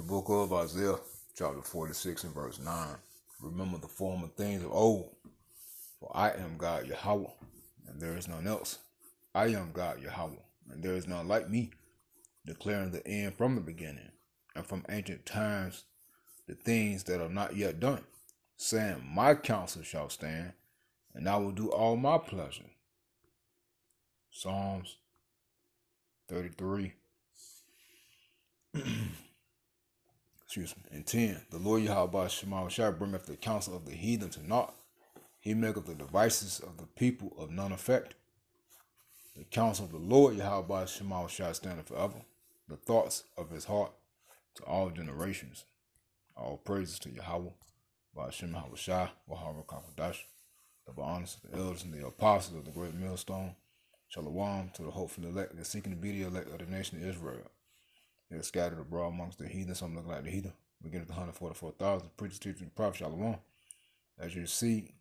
book of Isaiah, chapter 46 and verse 9. Remember the former things of old, for I am God Yahweh, and there is none else. I am God Yahweh, and there is none like me, declaring the end from the beginning, and from ancient times the things that are not yet done, saying, my counsel shall stand, and I will do all my pleasure. Psalms 33. Excuse me. And 10. The Lord Yahweh Shema shall bringeth the counsel of the heathen to naught. He maketh the devices of the people of none effect. The counsel of the Lord Yahweh Shema shall stand forever. The thoughts of his heart to all generations. All praises to Yahweh, Ba'ashem Hawashai, Wahara Kakadash. Double honors to the elders and the apostles of the great millstone. Shalom to the hopeful elect, the seeking to be the elect of the nation of Israel. They're scattered abroad amongst the heathen. Some look like the heathen. We get it to 144,000. Preachers, teachers, and prophets. Shalom. As you see,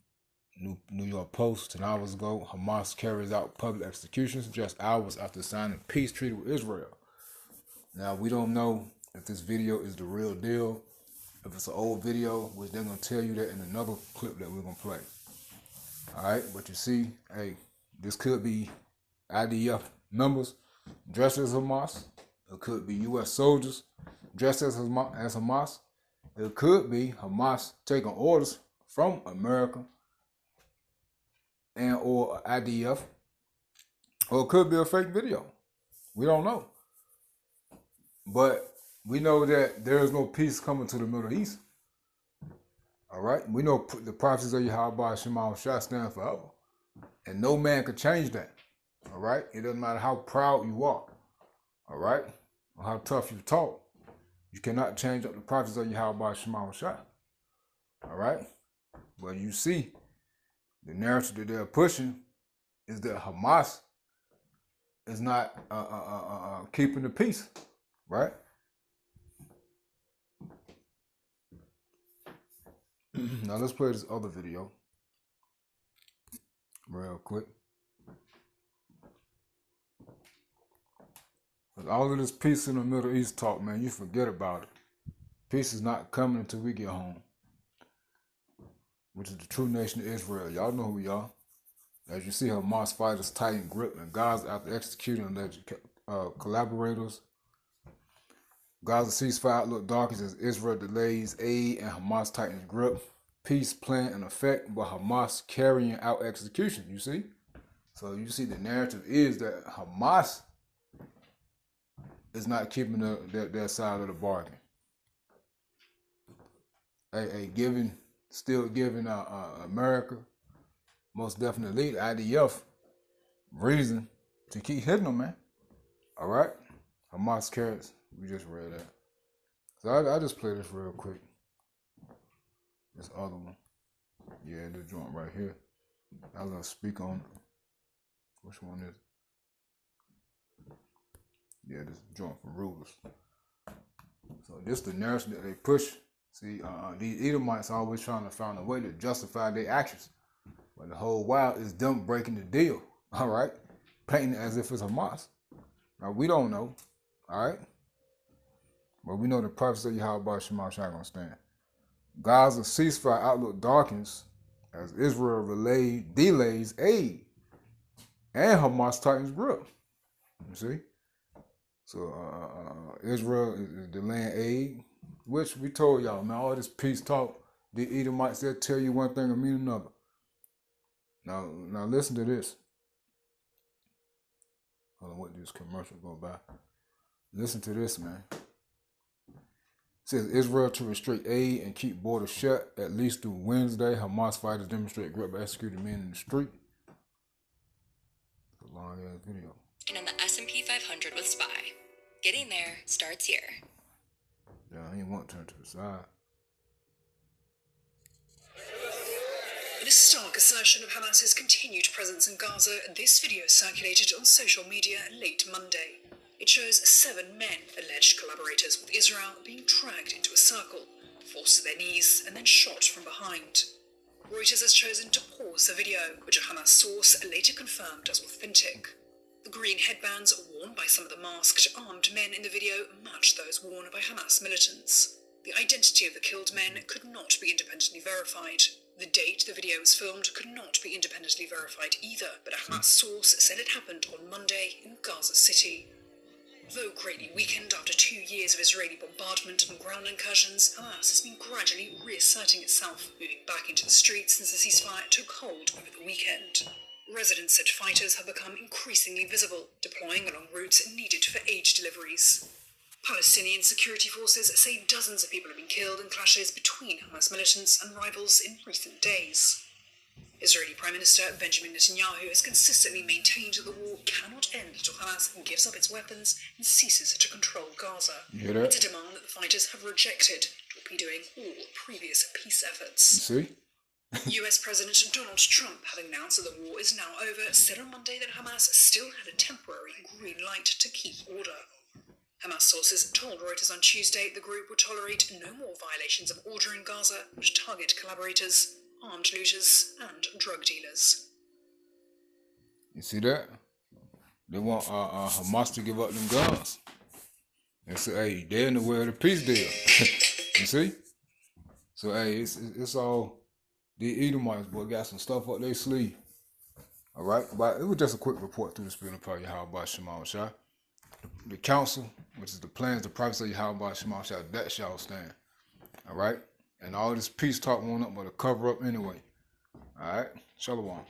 New York Post, 10 hours ago, Hamas carries out public executions just hours after signing a peace treaty with Israel. Now, we don't know if this video is the real deal, if it's an old video, which they're going to tell you that in another clip that we're going to play. All right, but you see, hey, this could be IDF members dressed as Hamas. It could be U.S. soldiers dressed as Hamas. It could be Hamas taking orders from America and or IDF. Or it could be a fake video. We don't know. But we know that there is no peace coming to the Middle East. All right? We know the prophecies of Yahweh Shema shall stand forever. And no man can change that. All right? It doesn't matter how proud you are. All right? Or how tough you talk. You cannot change up the prophecies of Yahweh Shema Shai. All right? But you see, the narrative that they're pushing is that Hamas is not keeping the peace. Right? Now let's play this other video real quick. With all of this peace in the Middle East talk, man, you forget about it. Peace is not coming until we get home, which is the true nation of Israel. Y'all know who we are. As you see, Hamas fighters tighten grip in Gaza after executing alleged collaborators. Gaza ceasefire outlook darkens as Israel delays aid and Hamas tightens grip. Peace plan in effect, but Hamas carrying out execution, you see? So you see the narrative is that Hamas is not keeping their side of the bargain. Still giving America, most definitely the IDF, reason to keep hitting them, man. All right? Hamas carrots. We just read that. So I just play this real quick. This other one. Yeah, this joint right here. I'm going to speak on it. Which one is it? Yeah, this joint from Rulers. So this the narrative that they push. See, these Edomites are always trying to find a way to justify their actions. But the whole while is them breaking the deal. All right? Painting it as if it's Hamas. Now, we don't know. All right? But we know the prophecy of Yahweh Shema Shai gonna stand. Gaza ceasefire outlook darkens as Israel delays aid and Hamas tightens grip. You see? So Israel is delaying aid, which we told y'all, man, all this peace talk, the Edomites, they'll tell you one thing and mean another. Now listen to this. Hold on, what this commercial go by? Listen to this, man. It says Israel to restrict aid and keep borders shut at least through Wednesday. Hamas fighters demonstrate grip by executing men in the street. It's a long ass video. And on the S&P 500 with SPY. Getting there starts here. Yeah, I didn't want to turn to the side. In a stark assertion of Hamas's continued presence in Gaza, this video circulated on social media late Monday. It shows 7 men, alleged collaborators with Israel, being dragged into a circle, forced to their knees, and then shot from behind. Reuters has chosen to pause the video, which a Hamas source later confirmed as authentic. The green headbands worn by some of the masked, armed men in the video match those worn by Hamas militants. The identity of the killed men could not be independently verified. The date the video was filmed could not be independently verified either, but a Hamas source said it happened on Monday in Gaza City. Though greatly weakened after 2 years of Israeli bombardment and ground incursions, Hamas has been gradually reasserting itself, moving back into the streets since the ceasefire took hold over the weekend. Residents said fighters have become increasingly visible, deploying along routes needed for aid deliveries. Palestinian security forces say dozens of people have been killed in clashes between Hamas militants and rivals in recent days. Israeli Prime Minister Benjamin Netanyahu has consistently maintained that the war cannot end until Hamas gives up its weapons and ceases to control Gaza. You hear that? It's a demand that the fighters have rejected, torpedoing all previous peace efforts. You see? US President Donald Trump, having announced that the war is now over, said on Monday that Hamas still had a temporary green light to keep order. Hamas sources told Reuters on Tuesday the group would tolerate no more violations of order in Gaza, which target collaborators, armed looters, and drug dealers. You see that? They want Hamas to give up them guns. They say, hey, they're in the way of the peace deal. You see? So, hey, it's all the Edomites, boy, got some stuff up their sleeve. All right? But it was just a quick report through the spirit of power, Yahweh Shema Shah. The counsel, which is the plans, the prophecy of Yahweh Shema Shah, that shall stand. All right? And all this peace talk won't up but a cover up anyway. All right? Shalom.